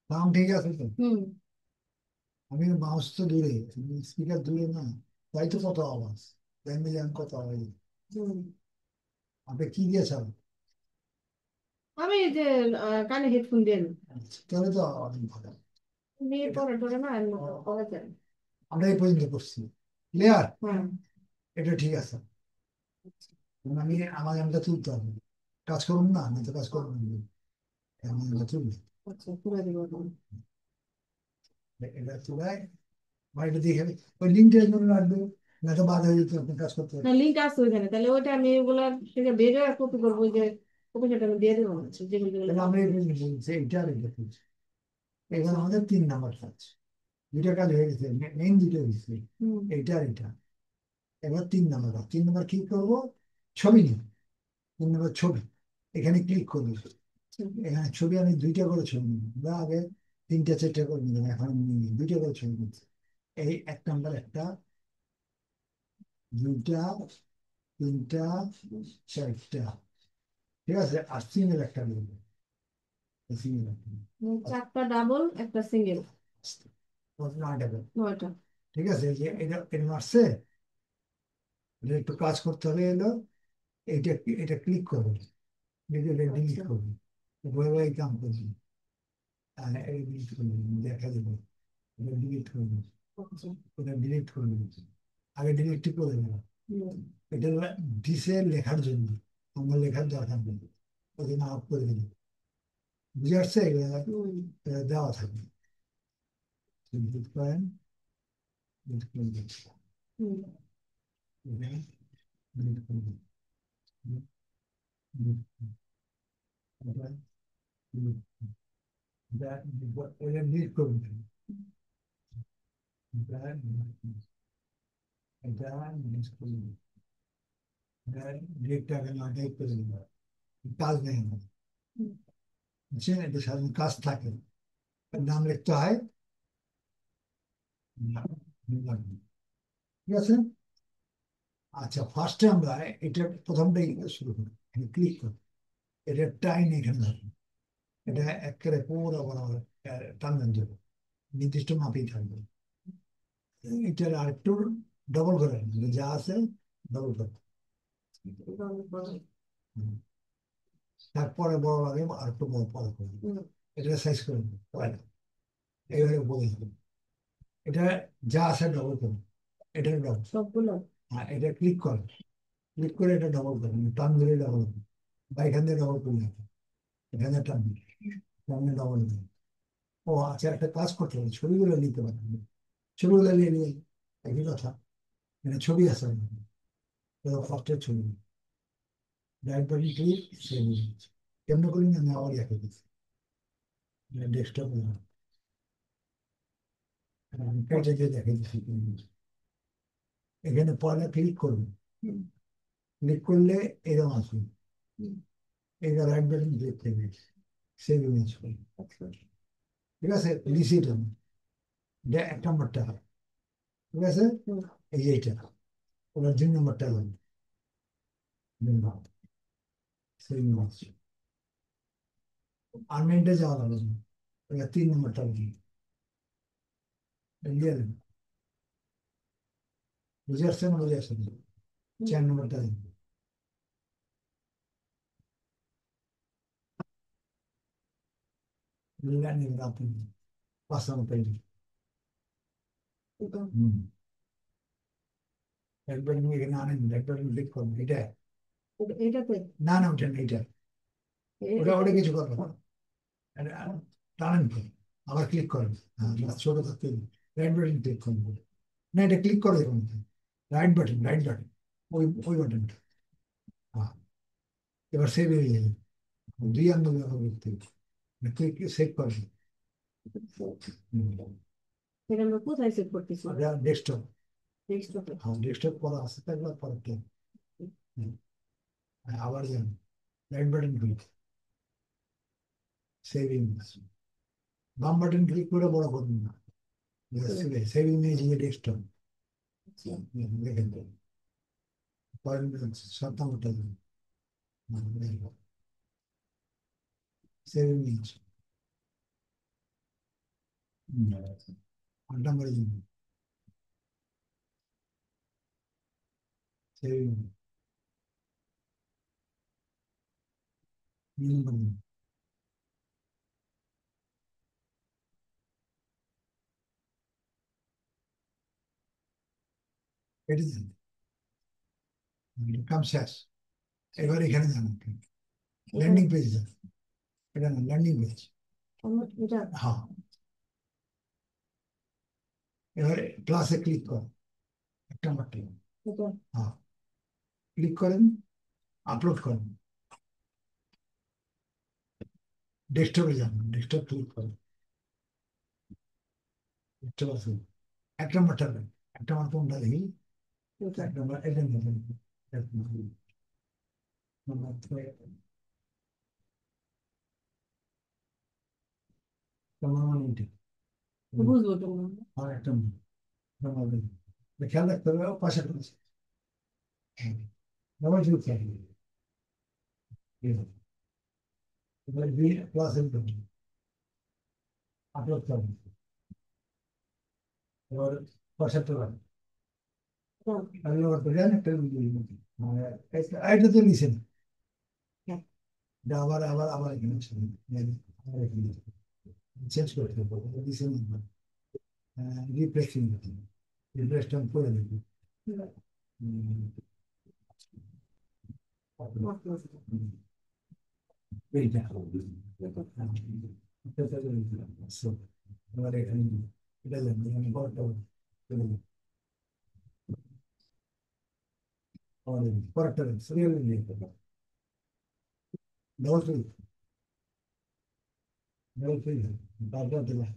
Sound ঠিক আছে তো? হুম। আমি মাউস তো দূরে, স্পিকার দূরে না, তাই তো কত আওয়াজ, তাই মিলে আমি কত আওয়াজ। হুম। আপনি কি দিয়েছেন? আমি এই যে কানে হেডফোন দিয়ে নি। আচ্ছা, তাহলে তো অনেক ভালো। নিয়ে এটা পরে টরে না এর মতো করা যায়। আমরা এই পর্যন্ত করছি, ক্লিয়ার? হ্যাঁ। এটা ঠিক আছে। এখন আমি আমার গানটা তুলতে হবে, কাজ করুন না, আমি তো কাজ করুন না, আমার গানটা তুলবে। আচ্ছা, পুরো দিব এখন। এটা তুলায় আমার এটা দেখে ওই লিঙ্কটা জন্য রাখবে, না তো বাধা হয়ে যেত, আপনি কাজ করতে না, পারবেন। লিঙ্ক আছে ওইখানে, তাহলে ওইটা আমি ওগুলা থেকে বের হয়ে কপি করবো, ওই যে কপি সেটা আমি দিয়ে দেবো না, যেগুলো যেগুলো তাহলে আমরা লাগবে। এই পর্যন্ত বলছি, এইটা আর এটা তুলছি। এবার আমাদের 3 নাম্বার কাজ, দুইটা কাজ হয়ে গেছে, মেইন দুটো হয়েছে, হুম। এইটা আর এটা। এবার 3 নাম্বার কাজ, 3 নাম্বার কি করবো? ছবি নিই, 3 নাম্বার ছবি, এখানে ক্লিক করবো। এখানে ছবি আমি দুইটা করে ছবি নিই, বা আগে তিনটা চারটা করে নিলাম, এখন আমি দুইটা করে ছবি নিচ্ছি। এই 1 নাম্বার একটা, দুইটা, তিনটা, চারটা, ঠিক আছে। আর সিঙ্গেল একটা নেবো, সিঙ্গেল একটা নেবো। চারটা ডাবল, একটা সিঙ্গেল। আস্তে, 9টা করে। 9টা। ঠিক আছে, এই যে এটা এটা মারছে, এটা একটু কাজ করতে হবে এলো, এটা এটা ক্লিক করবো, এটা ডিলিট আচ্ছা। করবো, বই বই কাম করবি, আর এই ডিলিট করবি, দেখা দেবো, এটা ডিলিট করবি, আচ্ছা। এটা ডিলিট করবি, আগে ডিলিট করে দেবো। হুম। এটা দিছে লেখার জন্য, আমার লেখার দরকার নেই, ওই জন্য অফ করে দিবি, বুঝে আসছে? এগুলো হুম। এটা দেওয়া থাকবে, ডিলিট করেন, ডিলিট করে দিন, হুম। এটা ডিলিট করে দিন, ডিলিট করে দিন, এটা ডিলিট, এটা এটা ডিলিট করে দিন, এটা এটা ডিলিট করে দিন, এটা ডিলিট টাকা না টাইপ করে দিন, কাজ নেই আমার, হুম। বুঝছেন? এটা সাধারণ কাজ থাকে, এর নাম লিখতে হয়, ঠিক আছে। আচ্ছা, ফার্স্টে আমরা এটা প্রথমটাই শুরু করি, ক্লিক করি, এটা টাইম এখানে ধরুন, এটা একেবারে পুরো বরাবর টানবেন দেবো, নির্দিষ্ট মাপেই থাকবে। এটার আরেকটু ডবল করে নেবেন, যা আছে ডবল করে। হুম। তারপরে বড় লাগে আর একটু বড় পরে করবেন, হুম। এটা সাইজ করে নেবেন পয়লা, এইভাবে বলে দেবেন। এটা যা আছে ডবল করুন, এটা ডবল। সবগুলো। হ্যাঁ, এটা ক্লিক করেন, ক্লিক করে এটা ডবল করুন, টান ধরে ডবল করুন, বা এখান থেকে ডবল করুন, এখানে টান, টানে ডবল করুন। ও আচ্ছা, একটা কাজ করতে হবে, ছবিগুলো নিতে পারেন, ছবিগুলো নিয়ে নিয়ে একই কথা, মানে ছবি আছে ফার্স্টের ছবি, রাইট বাটন ক্লিক, সেভ, কেমন করি না, আমি আবার রেখে দিচ্ছি ডেস্কটপ, কেটে দিয়ে দেখে দিচ্ছি। এখানে পরে ক্লিক করবেন, হুম। ক্লিক করলে এরকম আসবে, হুম। এটা রাইট বাটন ক্লিক করবে, সেভ ইমেজ করবে, আচ্ছা। ঠিক আছে। রিসিট হবে, এটা 1 নম্বরটা হয়, ঠিক আছে। হুম। এই যে এইটা, ওনার 2 নম্বরটা হবে, সেভ ইমেজ, আনমেন্টে যাওয়া লাগবে না, এটা 3 নম্বরটা হবে, বুঝে গেলেন? বুঝে আসছে না বুঝে আসছে না? হুম। 4 নম্বরটা হবে, বুঝলেন? এবার আপনি 5 নম্বরটা হবে। এটা। হুম, একবার নিয়ে এখানে আনেন, একবার ক্লিক করবেন, এটা এটাতে। না, না ওটা না, এটা, ওটা ওটা এটাতে। কিছু করবে না, এটা টানেন তো, আবার ক্লিক করেন, হ্যাঁ, ছোট থাকতে রাইট বাটন ক্লিক করবেন, না এটা ক্লিক করে দেখুন, রাইট বাটন, রাইট বাটন, ওই ওই বাটনটা, হ্যাঁ। এবার সেভ হয়ে যাবে, 2 আঙ্গুল ব্যবহার করতে হবে, ক্লিক সেভ করবেন। এটা আমরা কোথায় সেভ করতেছি? ডেস্কটপ, ডেস্কটপে। হ্যাঁ ডেস্কটপ করা আছে তো, একবার পরে ক্লিক, আবার যান, right button click, save image, বাম বাটন ক্লিক করে বড় করবেন না, সেভ ইমেজ ইয়ে ডেস্কটপ, দেখেন তো, পরের 7 নম্বরটা সেভ ইমেজ, 8 নম্বরের জন্য সেই নম্বর এটি কাম শেষ। এবার এখানে যান, ল্যান্ডিং পেজ যান। এটা না, ল্যান্ডিং পেজ। এটা হ্যাঁ, এবারে ক্লাসে ক্লিক করুন, 1 নম্বরটি। এটা হ্যাঁ, ক্লিক করেন, আপলোড করেন, ডেস্কটপে যান, ডেস্কটপ ক্লিক করেন, ডেস্কটপ আসুন। 1 নম্বরটা দেন, 1 নম্বর কোনটা দেখি? এটা 1 নম্বর এটা দেখেন। 1 নম্বর বুঝবো তোমার। আর 1 নম্বর খেয়াল রাখতে হবে পাশে করেছে। আবার যুক্ত থাকবে এবার বি প্লাস আপলোড করবেন। এবার পাশেরটা রাখবেন। আমি আবার তো জানি একটা মানে এটা তো নিছেন, এটা আবার আবার আবার এখানে আবার এখানে চেঞ্জ করতে হবে, নিছেন রিফ্রেশিং রিফ্রেশটা করে দেবেন। এইটা এবার এখানে এটা জানবেন, আমি বড়টা পরেরটা সিরিয়াল নিয়ে ডবল ক্লিক, ডবল ক্লিক তারপর দিলাম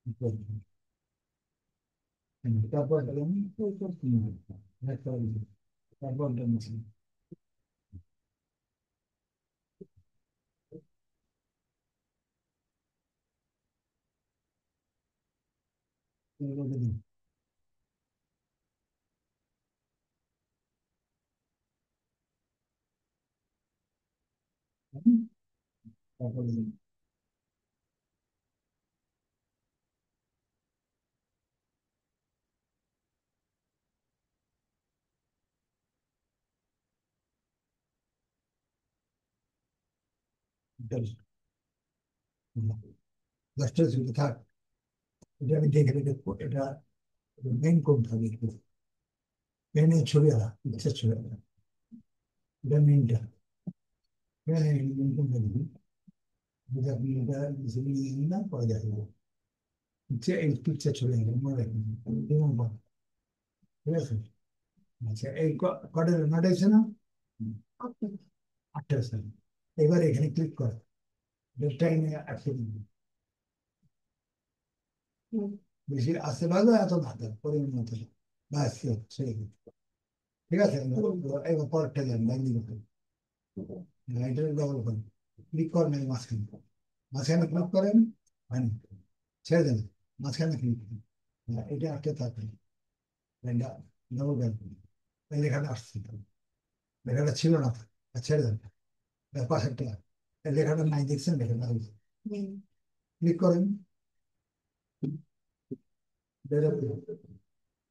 তারপর দিলাম তারপর তারপর দশটা ছিল থাক, এটা আমি দেখে দেখবো। এটা মেইন কোড থাকে, মেইনের ছবি আলা ইচ্ছা ছবি আলা, এটা মেইনটা। এখানে মেইন কোড থাকবে, যেটা আপনি এটা ছবি নিয়ে না পরে দেখাবো। ইচ্ছে এই পিকচার ছবি আলা মনে রাখবেন, ঠিক আছে? আচ্ছা, এই কটা নটা আছে না? 8টা আছে। এবার এখানে ক্লিক কর, টাইমে আটকে দিবি। বেশি আসতে পারবে এত ভালো পরিমাণ মতো, ব্যাস ঠিক আছে। এবার পরেরটা যান, বাইন্ডিং করতে এটা ডবল করেন, ক্লিক করেন এই মাঝখানে, মাঝখানে ক্লিক করেন, হয়নি, ছেড়ে দেন, মাঝখানে ক্লিক করেন, এটা আটকে থাকবে, এটা ডবল করেন, এই লেখাটা আসছে, লেখাটা ছিল না, ছেড়ে দেন। পাশেরটা এই লেখাটা নাই, দেখছেন লেখাটা ক্লিক করেন,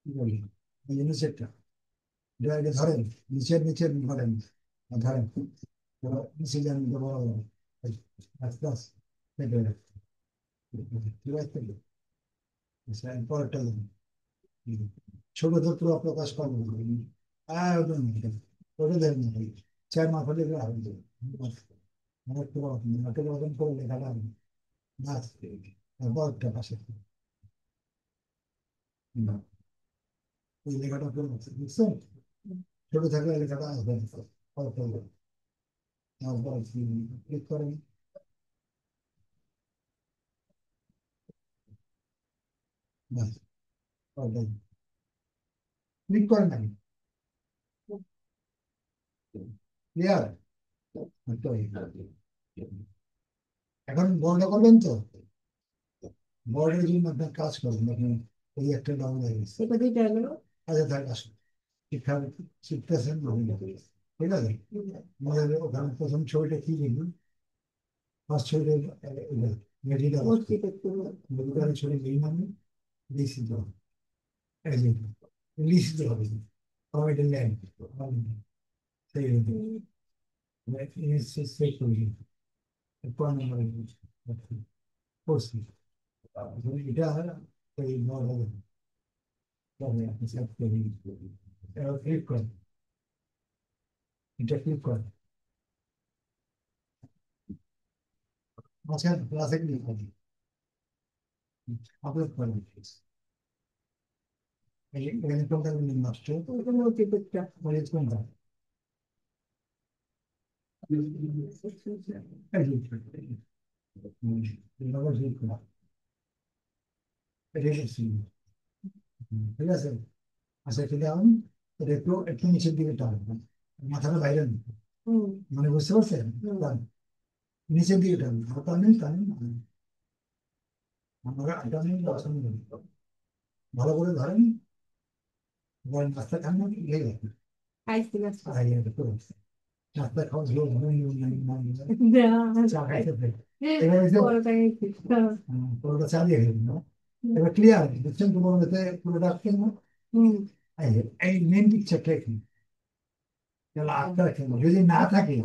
কি বলি এই নিচেরটা, এটা ধরেন, নিচের নিচের ধরেন, ধরেন নিচে যান, আস্তে আস্তে ঠিক আছে। আচ্ছা, পরেরটা দেখুন। ছোট ছোট প্রকাশ করবো, একদম ওটা দেখুন, 4 মাস হলে হবে, একটু রকম করে লেখাটা হবে, গাছ বড়টা পাশে ওই লেখাটা করে বুঝছেন, ছোট থাকলে লেখাটা আসবে না, পরেরটা ক্লিক করেন, ব্যাস ক্লিক করেন না, ক্লিয়ার। এখন বন্ধ করবেন তো, বর্ডের জন্য আপনার কাজ করবেন, এখন এই একটা ডাউন হয়ে গেছে। এটা দুইটা গেল। আচ্ছা থাক, আসুন ঠিকঠাক শিখতেছেন, ঠিক আছে। আমাদের ওখানে প্রথম ছবিটা কি দেখুন, ফার্স্ট ছবিটা মেডিকেল মসজিদের জন্য। মেডিকেল ছড়ে এই নামে লিখিত এই যে লিখিত হবে কমিটি ল্যান্ড সেই সেই করি কোন নম্বরে করছি এটা এই নর্মাল ক্লিক করেন এটা ক্লিক করেন আচ্ছা ক্লাসে ক্লিক করেন আপলোড করেন এখানে টোটাল নষ্ট ওটা মসজিদেরটা। করে কোনটা ঠিক আছে আচ্ছা এটা দেওয়ান এটা একটু একটু নিচের দিকে টানবেন মাথাটা বাইরে নেই হুম মানে বুঝতে পারছেন হুম টান নিচের দিকে টানবেন টানেন টানেন আমরা টানেন ভালো করে ধরেন নাস্তা খান না লেগে যাবে খাইছি আজকে। আর নাস্তা খাওয়া ছিল চা খাইতে পারি এবার পরোটা খাইছি। হ্যাঁ। পুরোটা চা দিয়ে খেলেন না এবার ক্লিয়ার বুঝছেন তো মনে হচ্ছে পুরোটা আসছেন না হুম এই মেন পিকচারটা এখানে তাহলে আপনার খেলো যদি না থাকে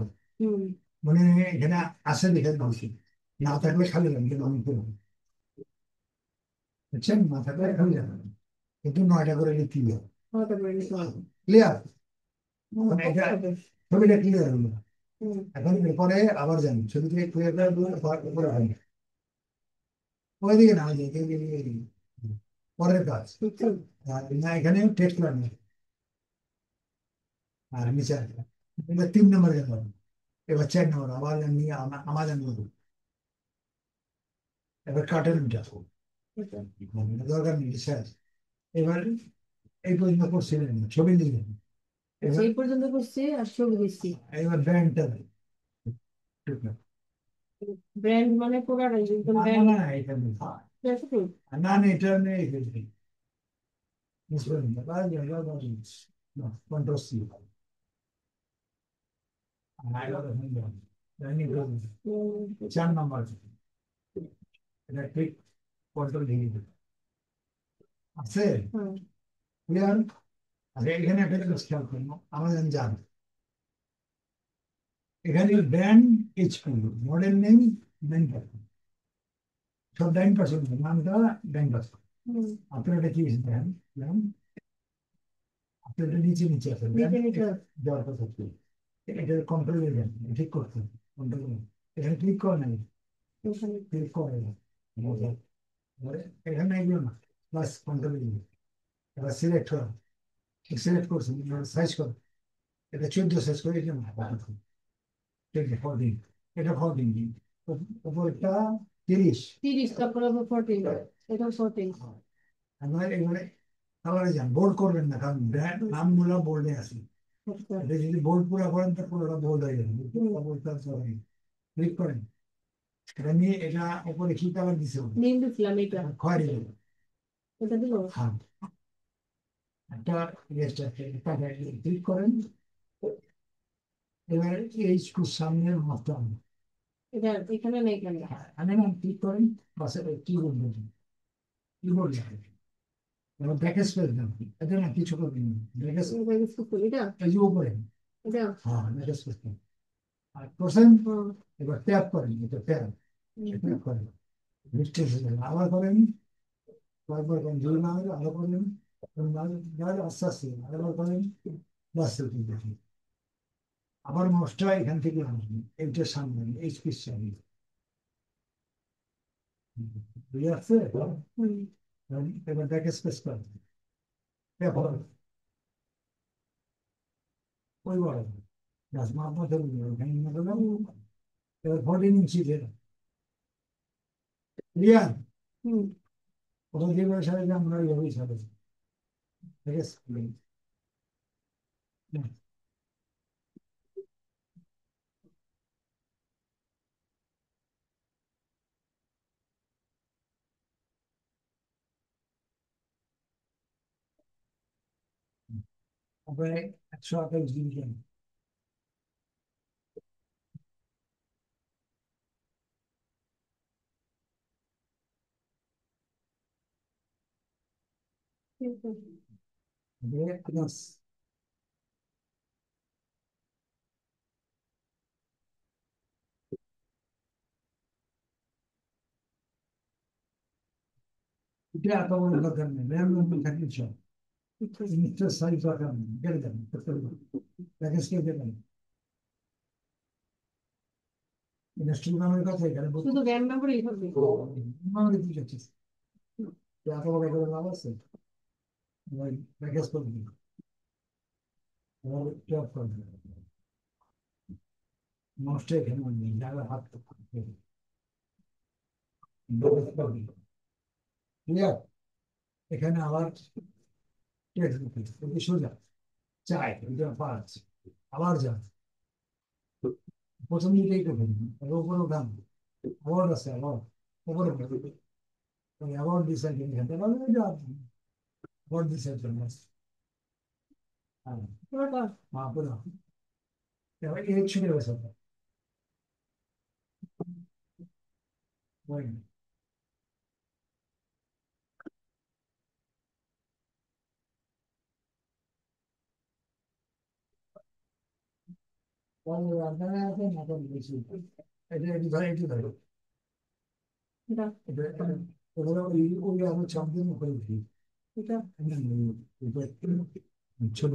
হুম মানে এখানে আসে দেখে বলছি না থাকলে খালি যাবেন কিন্তু আমি করবো বুঝছেন না থাকলে খালি যাবেন কিন্তু 9টা করে লিখতে হবে পরোটা করে নিতে হবে। ক্লিয়ার হুম, মানে এটা হবে। ছবিটা ক্লিয়ার হলো হুম এখন এরপরে আবার যান ছবিটা ক্লিয়ার করে হয় ওইদিকে না ওই দিকে, এইদিকে। পরের কাজ বুঝছি। আর না এখানে টেক্সট লাইন আর নিচে আসবে এবার 3 নম্বর গেল এবার 4 নম্বর আবার নিয়ে আমার জানবো এবার কাটেন এটা। দরকার নেই শেষ এবার এই পর্যন্ত করছিলেন ছবি নিলেন আচ্ছা, এবার এই পর্যন্ত করছি আর ছবি দিচ্ছি। এবার ব্যান্ডটা ব্র্যান্ড মানে পুরাটা একদম না ব্র্যান্ড। না এটা নেই না না এটা নেই কন্ট্রোল সি হুম 4 নম্বর এটা ঠিক কন্ট্রোল দিয়ে দিবে আছে হুম ক্লিয়ার আচ্ছা এখানে একটা জিনিস খেয়াল করুন আমাদের জান এখানে ব্র্যান্ড এইচপি মডেল নেম 9% সব 9% নামটা 9% হুম। আপনার এটা কি দেখেন দেখেন আপনার এটা নিচে নিচে আছে নিচে নিচে। দেওয়ার কথা কি এটা কন্ট্রোল দেন ঠিক করতে কন্ট্রোল এখানে ক্লিক করে নেই এখানে। ক্লিক করে এখানে এগুলো না বাস কন্ট্রোল এবার সিলেক্ট করো সিলেক্ট করছেন সাইজ করো এটা 14 সাইজ করে এটা না 14 এটা 14 উপরটা 30 30 তারপরে 14। এটা 14। আমরা এবারে কালারে যান বোল্ড করবেন না কারণ নামগুলো বোল্ডে আছে আচ্ছা। এটা যদি বোল্ড পুরো করেন তো পুরোটা বোল্ড হয়ে যাবে ক্লিক করেন এটা নিয়ে এটা উপরে কি কালার দিছে নীল দিছিলাম এটা। খয়েরি এটা দিল। হ্যাঁ একটা ক্লিক করেন এবার এইচ টু সামনে মাপতে হবে এটা এখানে নেই কেন? আমি না ক্লিক করেন বাসে কিবোর্ড বলুন কিবোর্ড এবার ব্যাকে স্পেস দেন এটা না কিছু করবেন ব্যাকে এটা কিছু করি এটা। এই যে উপরে এটা। হ্যাঁ ব্যাকে স্পেস দেন আর প্রসেন্ট হুম এবার ট্যাপ করেন এটা ট্যাপ ট্যাপ করেন লিস্টে আবার করেন কয়েকবার করেন দুই না হলে আরো করেন আস্তে আস্তে আরেকবার করেন বাস দেখি আবার মাউসটা এখান থেকে আসবেন এইটার সামনে এইচপির সামনে বুঝে আসছে হুম এবার ব্যাকে স্পেস করেন ট্যাপ করেন ওই বড় গাছ মাপা ধরুন ওখানে নিয়ে গেলাম এবার 14 ইঞ্চি ক্লিয়ার হুম। ওটা যেভাবে সাজাবে আমরা ওইভাবেই সাজাবো ঠিক আছে তারপরে 128 ডিগ্রি এটা এত বড় দরকার নেই, র্যাম রুম থাকলে সব জিনিসটা সাইজ দরকার নেই, গেলে যাবেন প্যাকেজ কে দেবেন। ইনস্ট্রুমেন্টের কথা এখানে শুধু র্যাম মেমোরি হবে। আমাদের কি হচ্ছে এত বড় করে লাভ আছে, প্যাকেজ করে দিন, নষ্ট এখানে নেই, জায়গা হাত ক্লিয়ার। এখানে আবার সোজা চাই এটা পাঁচ, আবার যা প্রথম দিকে একটু উপরে উঠান, অ্যাওয়ার্ড আছে, অ্যাওয়ার্ড উপরে অ্যাওয়ার্ড ডিসাইড এখান থেকে অ্যাওয়ার্ড ডিসাইড করবেন। হ্যাঁ পুরোটা। হ্যাঁ পুরো এবার এই ছুটে গেছে ওই আপনারা এখন এখন বেশি এটা এটি ধরে এটি ধরে এটা এটা ওগুলো ওই ওই আমার চামড়ির উপরে উঠি এটা ছোট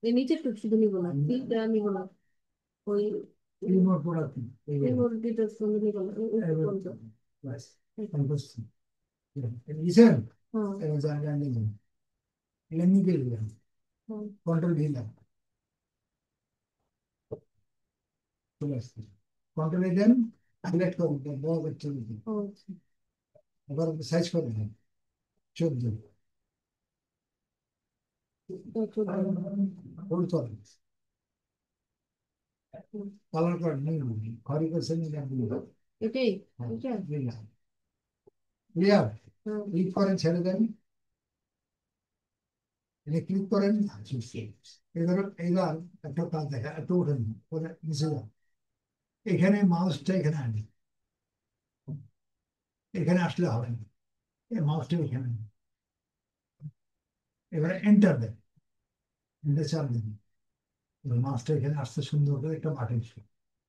এই নিচের টুকু শুধু নিবো না, তিনটা নিবো না। ওই প্রোডাক্ট মেমোরিটা শুধু নিবো না, ওই কোনটা? লিসেন হ্যাঁ জায়গা নেই, এমনি দিয়ে দিলাম হ্যাঁ। কন্ট্রোল দিলাম চলে আসছে, কন্ট্রোল দেন সিলেক্ট করুন বড় করতে দিন, ও এবার সাইজ করে দেন 14 আচ্ছা। ফুল চলে কালার কার্ড নেই খড়ি করছে নিলাম এটাই এটা নিলাম ক্লিয়ার। হ্যাঁ ক্লিক করেন ছেড়ে দেন, এটা ক্লিক করেন, এবার এবার একটা কাজ দেখা একটু ওঠেন ওটা নিচে যান, এখানে মাউসটা এখানে আনি, এখানে আসলে হবে না, এই মাউসটা এখানে আনি। এবারে এন্টার দেন, এন্টার চাপ দিন, এবার মাউসটা এখানে আসতে সুন্দর করে একটা বাটন,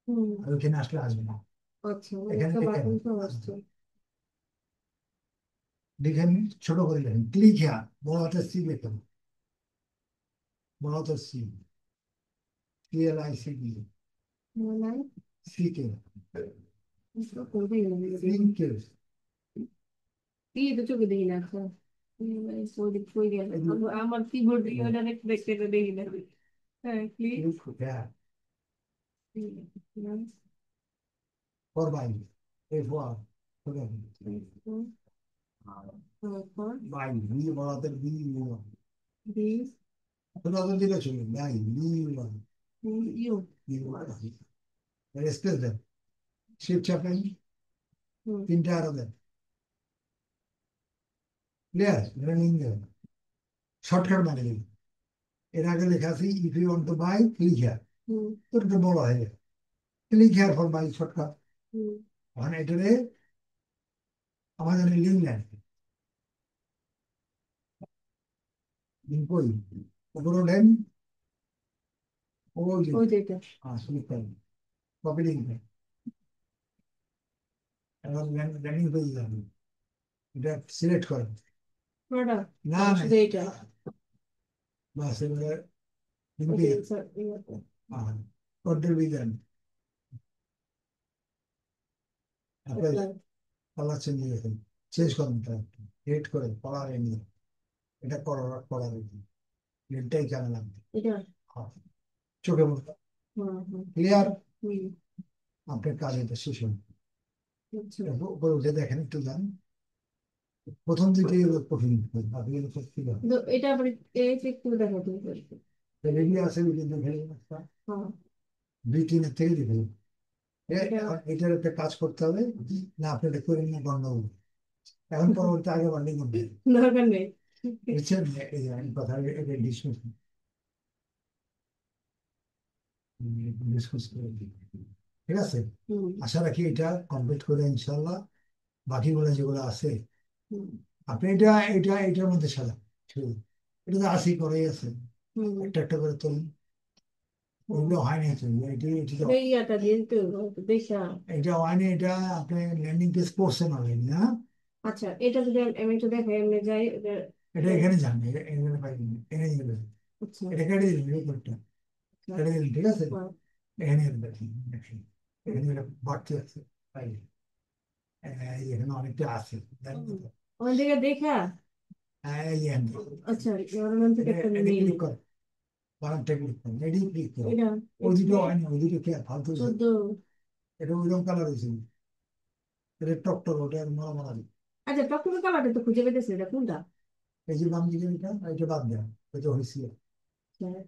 হুম। আর ওখানে আসলে আসবে না, আচ্ছা এখানে একটা দেখেন বাটন তো আসছে। দেখেন ছোট করে লেখেন ক্লিক হ্যাঁ, বড় হাতের সি লেখেন, বড় হাতের সি, CLICD নাই সি কে করবেই না সি কে কি তো চোখে দেখি না। আচ্ছা কই গেল আমার কিবোর্ড দিয়ে ওটা দেখতে দেখতে দেখি না। হ্যাঁ প্লিজ হ্যাঁ করবাই এই ফোয়ার বাই বি বড় হাতের বি দিস ছোট হাতের দিলে চলবে বাই বি ইউ স্পেস দেন, শিফট চাপেন, তিনটা আরো দেন, ক্লিয়ার, রানিং দেন, শর্টকাট মানে দিন। এর আগে লেখা আছে if you want to buy click here, তোর একটু বড় হয়ে যায়, click here for buy shortcut, মানে এটারে আমাদের লিঙ্ক নেন লিঙ্ক কই উপরে দেন, ওই ওই যেটা হ্যাঁ ক্লিক করেন, কপি লিঙ্ক দেন, এবার ল্যান্ডিং পেজে যাবেন, এটা সিলেক্ট করেন, পুরোটা না না শুধু এইটা বাস এবারে লিঙ্কে ওকে স্যার কন্ট্রোল বি দেন, আপনার কালার চেঞ্জ হয়ে গেছে, চেঞ্জ করেন রেড করে পড়ার এমনি, এটা পড়ার এটাই কেন লাগবে, এটা চোখে মুখে হ্যাঁ হ্যাঁ ক্লিয়ার, হুম আপনার কাজ এটা শেষ হল। আচ্ছা। উপরে উঠে দেখেন একটু যান, প্রথম দিকে কঠিন বাকি ঠিক হবে, তো এটা আবার এই চেক করে দেখাতে হবে। রেডি আছে ওই যে দেখে নিন একটা, হ্যাঁ 2-3 থেকে দেখে নিন। এটা এটার একটা কাজ করতে হবে, না আপনি এটা করে নিয়ে গন্ডগোল, এখন পরবর্তী আগে বান্ডিং করবেন, দরকার নেই। বুঝছেন, এই যে আমি কথা এটা ডিসকাস করে দিই, ঠিক আছে। হুম আশা রাখি এটা কমপ্লিট করে ইনশাল্লাহ বাকিগুলো যেগুলো আছে হুম আপনি এটা এটার মধ্যে সাজান, ঠিক আছে? এটা তো আসি করেই আছে, হুম। একটা একটা করে তুলুন। ওগুলো হয়নি তো, এটি এটি তো এটা ইয়াটা দিয়ে তো দেখা। এটা হয়নি, এটা আপনি ল্যান্ডিং পেজ করছেন অলরেডি না? আচ্ছা, এটা যদি আমি একটু দেখাই, এমনি যাই এটা এখানে যান, এখানে পাইবেন, এখানে যাবেন। আচ্ছা এটা কেটে দিন, রিপোর্টটা আচ্ছা। কেটে দিন, ঠিক আছে? হ্যাঁ, এখানে দেখেন দেখেন, হুম, এখানে এটা বাড়তি আছে, পাইবেন। এই যে এখানে অনেকটা আছে, দেখেন হুম। তো? ওখান থেকে দেখা। এই যে এখানে। আচ্ছা, ওখান থেকে এটা একটা এটা মিল। ক্লিক করেন, বানানটা ক্লিক করেন, এটি ক্লিক করেন। এটা ওই দুটো এখানে হয়নি, ওই দুটো কে ফালতু হয়েছে। 14। এটা ওইরকম কালার হয়েছে, এটা টক ওটা মরা মরা। আচ্ছা, টকটকে কালারটা তো খুঁজে পেতেছে, এটা কোনটা? এই যে বাম দিকে এটা বাদ দেন, এটা হয়েছে। হ্যাঁ,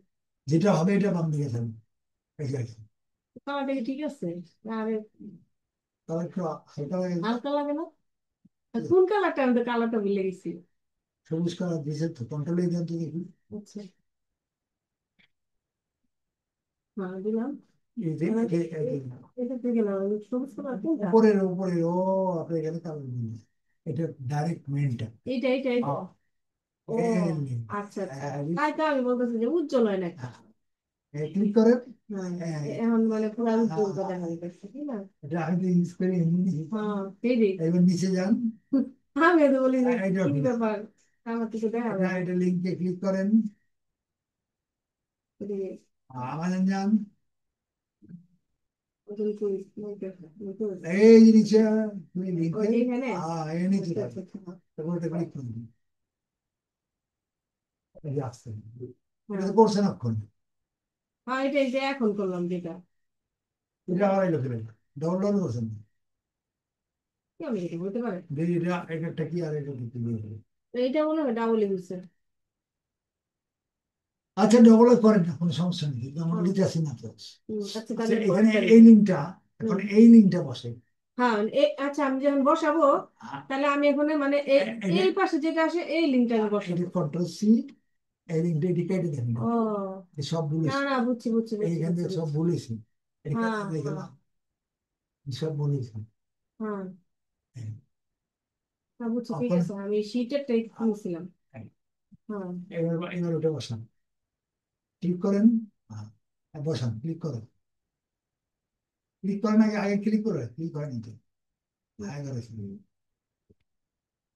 যেটা হবে এটা বাম দিকে থাকবে, এই যে আছে। কালারটা কি ঠিক আছে? আরে, তাহলে একটু হালকা লাগে। হালকা লাগে না? আর কোন কালারটা? আমি তো কালারটা ভুলে গেছি। সবুজ কালার দিয়েছে তো, কন্ট্রোলে দেন তো দেখি। আচ্ছা, হ্যাঁ দিলাম। এই যে এবার এটা থেকে গেলাম, সবুজ কালার কোনটা? উপরের উপরে ও, আপনি এখানে কালার দিন, এটা ডাইরেক্ট মেনটা। এইটা এইটা এইটা। ও, আচ্ছা আচ্ছা। তাই তো আমি বলতেছি যে উজ্জ্বল হয় নাকি। ক্লিক করেন। হ্যাঁ, হ্যাঁ, এখন মানে পুরো উজ্জ্বলতা দেখা যাচ্ছে, তাই না? এটা আমি তো ইউজ করে এমনি দিছি। হ্যাঁ, সেই দিক। এবার নিচে যান। আমি তো বলি যে এটা কি ঠিক আছে। ব্যাপার, আমার কিছু দেখা এটা যায় না। এটা লিঙ্কে ক্লিক করেন। এদিকে, আমাদের যান। ওদিকে কই, কই? এই যে নিচে ও লিঙ্কে, এইখানে। এই নিচে আচ্ছা যান। আচ্ছা আচ্ছা। তারপর এটা ক্লিক করুন, এই যে আসছে। এটা হ্যাঁ তো করছেন এখন। হ্যাঁ, এটা এই যে এখন করলাম যেটা। এটা আড়াই লোক ডাউনলোড করছেন। কি আমি এটা বলতে পারে? যে এটা এটা একটা কি আর এটা কি কি? তো এইটা মনে হয় ডাবল ইউজের। আচ্ছা, ডেভেলপ করেন না, কোনো সমস্যা নেই, কিন্তু আমার হ্যাঁ, লিটাসি না তো। আচ্ছা আচ্ছা, তাহলে এখানে বসবেন। এই লিঙ্কটা, হুম, এখন এই লিঙ্কটা বসে। হ্যাঁ আচ্ছা, আমি যখন বসাবো আ- তাহলে আমি এখানে মানে এটা এই পাশে যেটা আসে এই লিঙ্কটা আমি এটা বসাবো। কন্ট্রোল সি, এই লিঙ্কটা এদিকে দেন, ও, এই সব না বলেছি, না, বুঝছি বুঝছি বুঝছি এইখান বুঝছি থেকে সব বুঝছি। বলেছি, হ্যাঁ এখানে হ্যাঁ গেলাম, সব বলেছি। হ্যাঁ হ্যাঁ, হ্যাঁ, বুঝছি, ঠিক এখন আছে, আমি শীটের টাইপ নিয়েছিলাম। হ্যাঁ এবার এবার ওটা বসান, ক্লিক করেন। হ্যাঁ, বসান, ক্লিক করেন। ক্লিক করেন, আগে আগে ক্লিক করে ক্লিক করেন নিতে, আগে করেছি।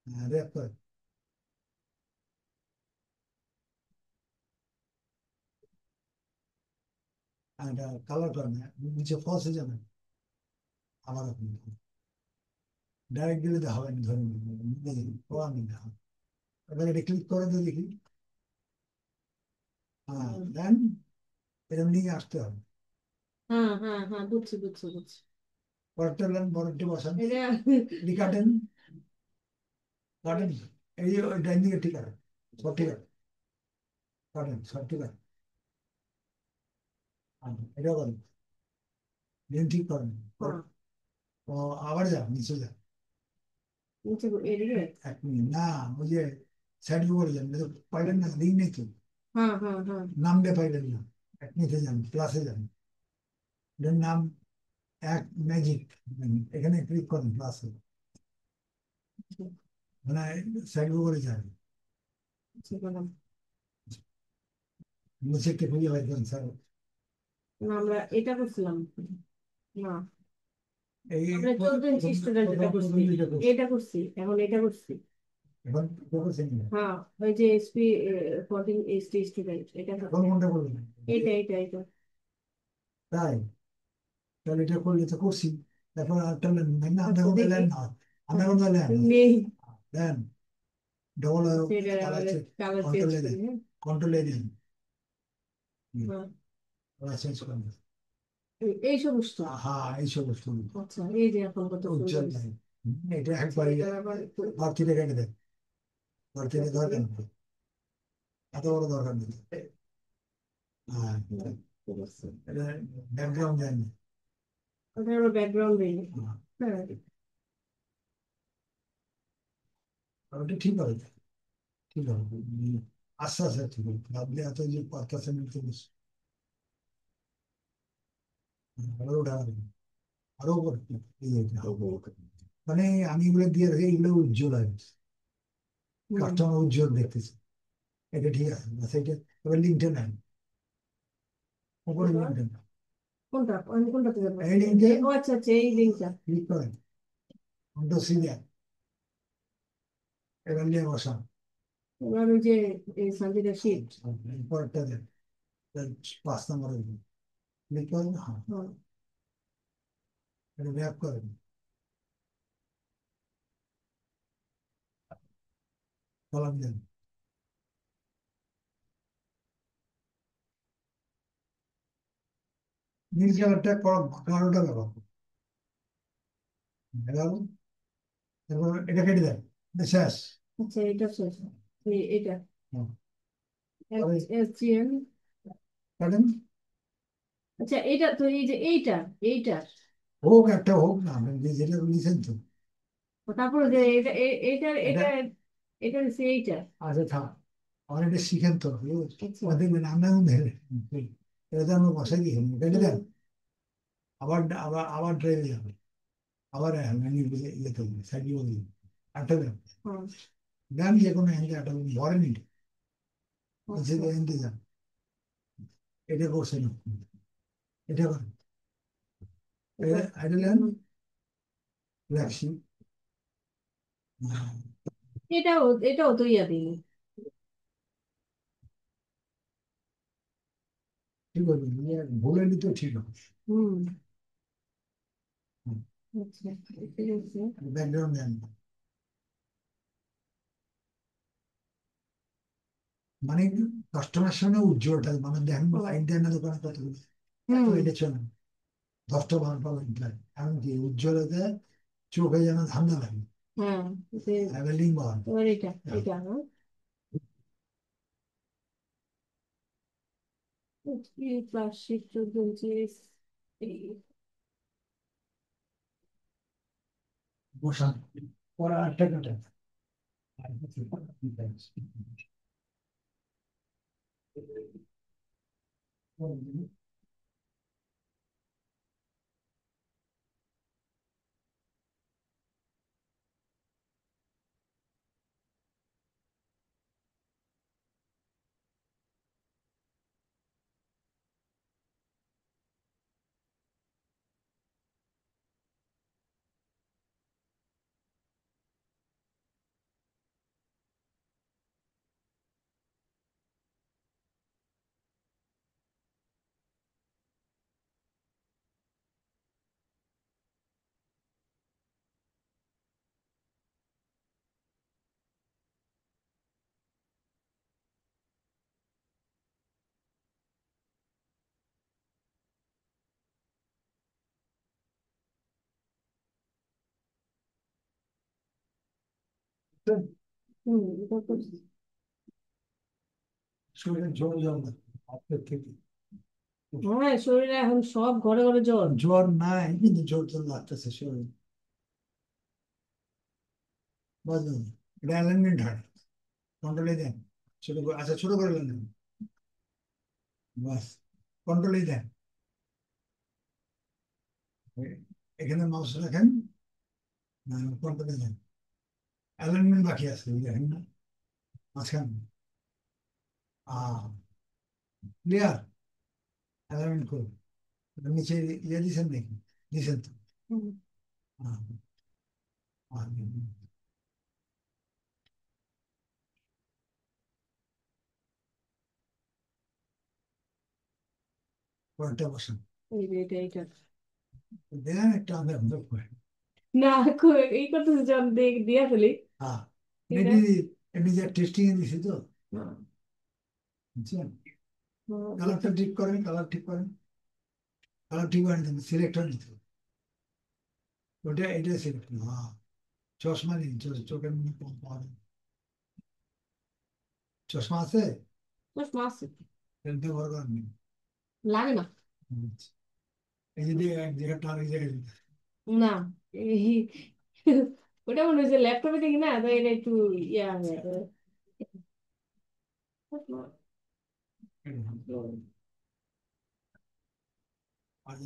হ্যাঁ, রেপ করেন। আর এটা কালার করেন, নিচে ফলস হয়ে যাবে। আমার ডাইরেক্ট দিলে তো হবে না, ধরে ও আমি না। এবার এটা ক্লিক করে তো দেখি। হ্যাঁ, হ্যাঁ দেন এরকম নিয়ে আসতে হবে। হ্যাঁ হ্যাঁ হ্যাঁ, বুঝছি বুঝছি বুঝছি। পরেরটা নেন, পরেরটা বসান, এটা এটি কাটেন, কাটেন। এই যে ওই ডাইন দিকে ঠিক আছে, সব ঠিক আছে, কাটেন, সব ঠিক আছে। এটাও করেন, দিন ঠিক করেন। হ্যাঁ, ও, আবার যান, নিচে যান। নিচে এদিকে। এক মিনিট না, ওই যে সাইড করে যান, এটা তো পাইলেন না, লিঙ্ক নেই তো, হ্যাঁ হ্যাঁ হ্যাঁ নামটা পাইলেন না। এক নিচে যান, প্লাসে যান, এটার নাম এক ম্যাজিক, এখানে ক্লিক করেন প্লাসে, মানে সাইড করে যান, আচ্ছা, বললাম। নিচে একটা খুঁজে পাই করেন স্যার। না, আমরা এটা করছিলাম না, এই আমরা প্রথম 14 ইঞ্চি স্টুডেন্ট এটা প্রথম করছি। দুইটা করছি, এটা করছি, এখন এটা করছি। এখন করছেন না। হ্যাঁ, ওই যে এসপি 14 HD স্টুডেন্ট এটা এখন করছি। কোনটা করবেন? এইটা এইটা এইটা। তাই, তাহলে এটা করলে তো করছি, তারপর আরেকটা নেন, না আপনার আচ্ছা কোনটা দেখি। নেন না, আপনার হ্যাঁ, কোনটা নেন নেই। দেন, ডবল আচ্ছা, এটা কালার আমাদের কালার চেঞ্জ কন্ট্রোলে করি, দেন, হ্যাঁ। কন্ট্রোলে দেন, হ্যাঁ, কালার চেঞ্জ করেন। এই সমস্ত। হ্যাঁ, এই সমস্ত আচ্ছা, এই যে এখন কত সুন্দর উজ্জ্বল হয়েছে। নাই, এটা আচ্ছা, একবারই এটা আবার একটু বাড়তি রেখে দেন, বাড়তি রেখে দেখি। দরকার নেই, এত বড় দরকার নেই। হ্যাঁ, হ্যাঁ, ঠিক আছে। এটা ব্যাকগ্রাউন্ড দেন। ওটা আবার ব্যাকগ্রাউন্ড দেই। হ্যাঁ, হ্যাঁ, ওটা ঠিক হবে, ঠিক হবে, আস্তে আস্তে ঠিক হবে, ভাবলে এত যে 5% বেশি, আরো উঠা হবে, আরো করতে এই যে এটা হবে। মানে আমি এগুলো দিয়ে রাখি, এগুলো উজ্জ্বল হয়, হুম। কাস্টমার উজ্জ্বল দেখতেছে, এটা ঠিক আছে, বাস এটা। এবার লিঙ্কটা নেন, উপরে এবার লিঙ্কটা নেন, কোনটা, আমি কোনটাতে যাবো? এই লিঙ্কে ও আচ্ছা আচ্ছা, এই লিঙ্কটা। ক্লিক করেন, কন্ট্রোল সি দেন, এবার নিয়ে বসান, এবার ওই যে এই সানজিদা শীট। পরেরটা দেন, 5 নম্বরের ক্লিক করেন, হ্যাঁ, এটা ব্যাক করেন, কলাম দেন, নীল কালারটা কালোটা ব্যবহার করুন, এবার এরপর এটা কেটে দেন, এটা শেষ। আচ্ছা, এটা শেষ। এটা হ্যাঁ, পরে SGN। কাটেন, আচ্ছা, এটা তো এই যে এইটা, এইটা। হোক একটা হোক না, আপনি যেটা নিয়েছেন তো, তারপরে যে এটা এইটা এটা এটা এটা হচ্ছে এইটা। আচ্ছা থাক, আমার এটা শিখেন তো, আচ্ছা। দেখবেন আমরা এটা তো আমরা বসাই দিয়ে কেটে দেন, হুম। আবার আবার আবার ড্রাইভে যাবে, আবার মেনু ইয়েতে সাইড দিয়ে আটটা দেন, হুম। দেন যে কোনো হ্যান্ডে আটটা ভরেন, নিচে আচ্ছা। দিয়ে এনতে যান, এটা করছেন, এটা করেন, এটা এটা নেন, রাখছি, এটাও এটাও তো ইয়া দিই। ঠিক আছে, ভুলে নিতে ঠিক হবে, হুম। আচ্ছা, ঠিক আছে। ব্যাকগ্রাউন্ড দেন, মানে কাস্টমার সামনে উজ্জ্বলটা মানে দেখেন, ও, লাইট দেন না দোকানে কতগুলো, এত হুম। এটা চলে না, 10টা 12টা লাইট দেয়, এমনকি উজ্জ্বলতে চোখে যেন ঠান্ডা লাগে, হ্যাঁ, যে বিল্ডিং বানান, এবার এটা এটা হ্যাঁ। ক্লাস 6 14 এই। বসান, পরে আটটা কাটে, এটা তো শরীরে জ্বর জ্বর না, আপনার থেকে হ্যাঁ, শরীরে এখন সব ঘরে ঘরে জ্বর। জ্বর নাই, কিন্তু জ্বর জ্বর লাগতেছে শরীর, বুঝলেন, এটা অ্যালাইনমেন্ট হয়, কন্ট্রোলে দেন, ছোট করে, আচ্ছা ছোট করে নেন, বাস, কন্ট্রোলে দেন, এখানে মাউস রাখেন, কন্ট্রোলে দেন, অ্যালাইনমেন্ট বাকি আছে, এই দেখেন না মাঝখানে, ক্লিয়ার, অ্যালাইনমেন্ট করুন, নিচে ইয়ে দিচ্ছেন নাকি, দিচ্ছেন তো, হুম। আহ, আহ, পরেরটা বসান, এই যে এটা এটা দেন একটা আমাদের অন্তর করে, না, এই কথা যখন দিয়া ফেলি হ্যাঁ, এটা। এমনি এমনি যে টেস্টিং এ দিছি তো, হ্যাঁ, বুঝছেন, হ্যাঁ, কালারটা ঠিক করেন, কালার ঠিক করেন, কালার ঠিক করে নিতে সিলেক্টর নিতে হবে। ওটা এটা সিলেক্ট, হ্যাঁ, চশমা নিন, চোখের মধ্যে কম পাওয়া যায়। চশমা আছে, বেশ মাছ ফেলতে ভর করেন নি। লাগে না। আচ্ছা। এই যে দিয়ে এক জায়গায় টান, এই জায়গায় দিতে না, এই ওটা মনে হচ্ছে ল্যাপটপে দেখি না, তো এটা একটু ইয়া হয়ে যায়। আর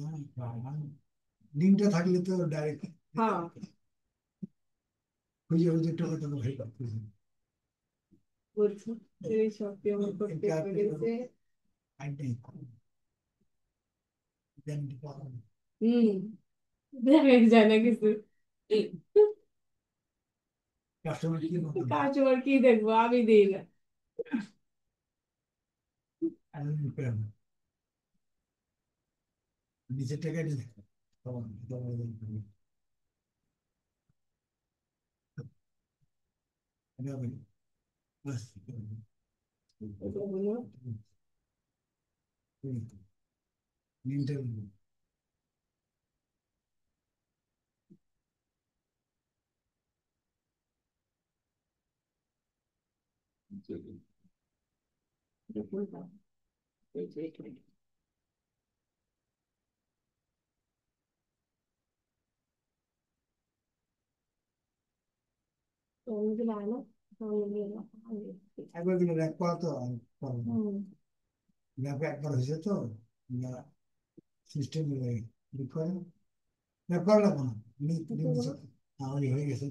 লিঙ্কটা থাকলে তো ডাইরেক্ট, হ্যাঁ, খুঁজে খুঁজে টোকা টোকা ভাই করতেছি। বলছি এই সব কেমন করতে এটা পেরেছে। আইডিয়া গ্যারান্টি পাওয়া হম, দেখা যায় না কিছু। কাস্টমার কি মতো কাস্টমার কি দেখবো, আমি দিই না। নিচে টাকা দিলে তখন এটা হলো এটা কোনটা? এই যে এটা। তো আমি দিলে আনো, তো আমি নিয়ে এলাম। একবার দিলে র্যাক করা তো হুম। র্যাপ একবার হয়েছে তো সিস্টেম করে র্যাপ করা লাগবে না এটা হলো আমার হয়ে গেছে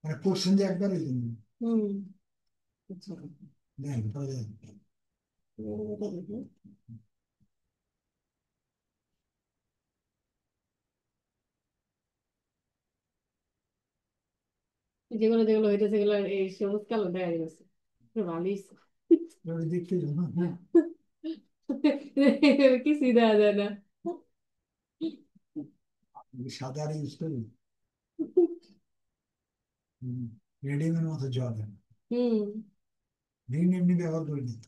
মানে কোশ্চেন যে একবারই হুম। আচ্ছা, দেন পরে এটা দেখি। যেগুলো যেগুলো হইতেছে সেগুলো এই সবুজ কালো দেখা গেছে। ভালোই। দেখতে যাবো হ্যাঁ কিছুই দেওয়া যায় না। সাদা আর ইউজ করি রেডিমের মতো জল হুম। গ্রিন এমনি ব্যবহার করে নিত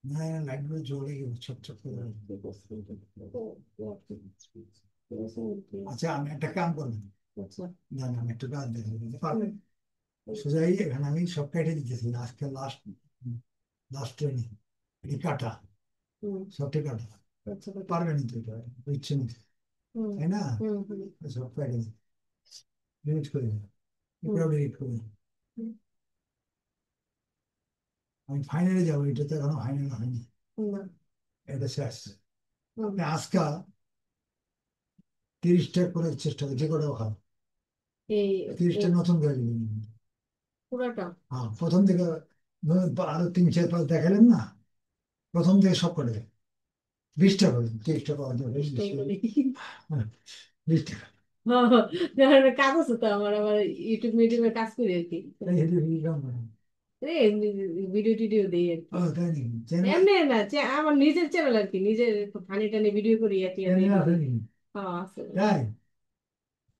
না লাইটগুলো জ্বলে গেল ছপ ছপ করে আচ্ছা আমি একটা কাম করবো আচ্ছা। না না আমি একটু কাজ দেখে পারবেন সোজা এখানে আমি সব কেটে দিতেছি আজকে লাস্ট লাস্ট ট্রেনিং এই কাটা হুম। সবটা কাটা আচ্ছা। পারবেন তো এটা ইচ্ছে নেই হুম। তাই না হুম। হুম। সব কেটে ডিলিট করে দিন হুম। এগুলো ডিলিট করে দিন আমি ফাইনালে যাবো এটা তো এখনো ফাইনাল হয়নি না। এটা শেষ হুম। আপনি আজকা 30টা করে চেষ্টা করছি যে কটা ভালো এই 30টা এই নতুন করে দিবেন পুরাটা। হ্যাঁ প্রথম থেকে আরো 3 4 5 দেখালেন না প্রথম থেকে সব করে দেন 20টা করে 30টা পাওয়া যাবে চেষ্টাই করি। 20টা কাজ আছে তো আমার, আমার ইউটিউব মিডিয়ামে কাজ করি আর কি। এই হেঁটে হেঁটে কাম করেন ভিডিও টিডিও দিই আর কি। ও তাই নাকি চ্যানেল এমনি না, আমার নিজের চ্যানেল আর কি, নিজের ফানি টানি ভিডিও করি আর কি, আর চ্যানেল এগুলো আছে দিই। নাকি হ্যাঁ আছে। তাই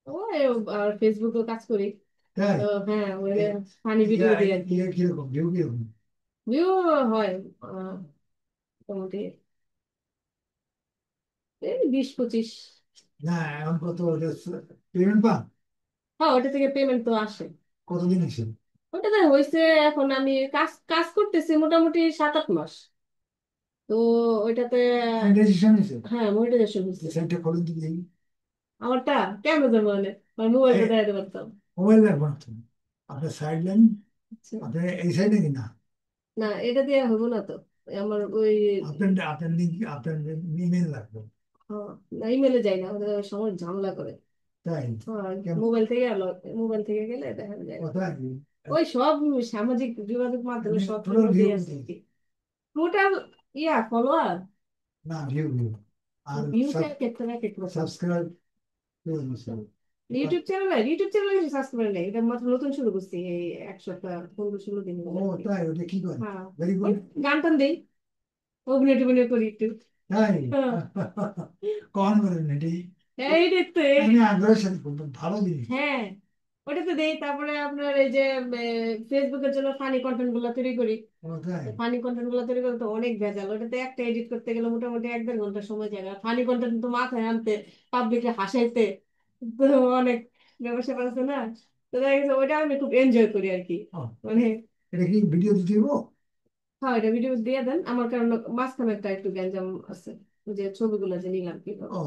ওই আর ফেসবুকেও কাজ করি। তাই তো হ্যাঁ, ওই ফানি ভিডিও দিই আর কি। ইয়ে কিরকম ভিউ কিরকম ভিউ হয় আহ, মোটামুটি এই 20 25। না এখন কত পেমেন্ট পান হ্যাঁ, ওটা থেকে পেমেন্ট তো আসে। কতদিন এসে ওটাতে হয়েছে, এখন আমি কাজ কাজ করতেছি মোটামুটি 7 8 মাস। তো ওইটাতে রেজিস্ট্রেশন এসে হ্যাঁ মনিটাইজেশন হয়েছে। সাইটটা খোলেন তো দেখি আমারটা কেমন যাবো মানে আমার মোবাইলটা এই দেখাতে পারতাম। মোবাইল রাখবেন আপনি আপনার সাইড লাইন আচ্ছা। আপনার এই সাইডে কি না না, এটা দিয়ে হবো না তো। আমার ওই আপনার আপনার লিঙ্ক আপনার ইমেল লাগবে হ্যাঁ, না ইমেলে যাই না, ওদের সময় ঝামেলা করে। তাই হ্যাঁ, কেমন মোবাইল থেকে মোবাইল থেকে গেলে দেখা যায়। কথা ওই সব সামাজিক যোগাযোগ মাধ্যমে সব টোটাল মধ্যেই ভিউ আছে আর কি। টোটাল ফলোয়ার না ভিউ ভিউ আর ভিউটা ক্ষেত্রে এক এক রকম। সাবস্ক্রাইব ইউটিউব চ্যানেলে সাবস্ক্রাইব নেই, এটা মাত্র নতুন শুরু করছি এই 1 সপ্তাহ 15 16 দিন ও হলো আর কি। তাই ওটা কি করে হ্যাঁ, ভেরি ওই গুড গান টান দেই, অভিনয় টভিনয় করি একটু। তাই হ্যাঁ, কখন করেন এটি এই দেখতে আমি আগ্রহের সাথে করবো ভালো জিনিস হ্যাঁ, ওটাতে দেই। তারপরে আপনার এই যে ফেসবুকের জন্য ফানি কন্টেন্ট গুলো তৈরি করি। ও তাই ফানি কন্টেন্ট গুলো তৈরি করতে অনেক ভেজাল, ওটাতে একটা এডিট করতে গেলে মোটামুটি 1 1/2 ঘন্টা সময় যায়। ফানি কন্টেন্ট তো মাথায় আনতে, পাবলিককে হাসাইতে তো অনেক ব্যবসা আছে না। তো দেখা গেছে ওইটা আমি খুব এনজয় করি আর কি। ও মানে এটা কি ভিডিও দিতে হইব হ্যাঁ, এটা ভিডিও দিয়ে দেন আমার, কারণ মাঝখানে একটা একটু গ্যাঞ্জাম আছে, ওই যে ছবিগুলো যে নিলাম কি ও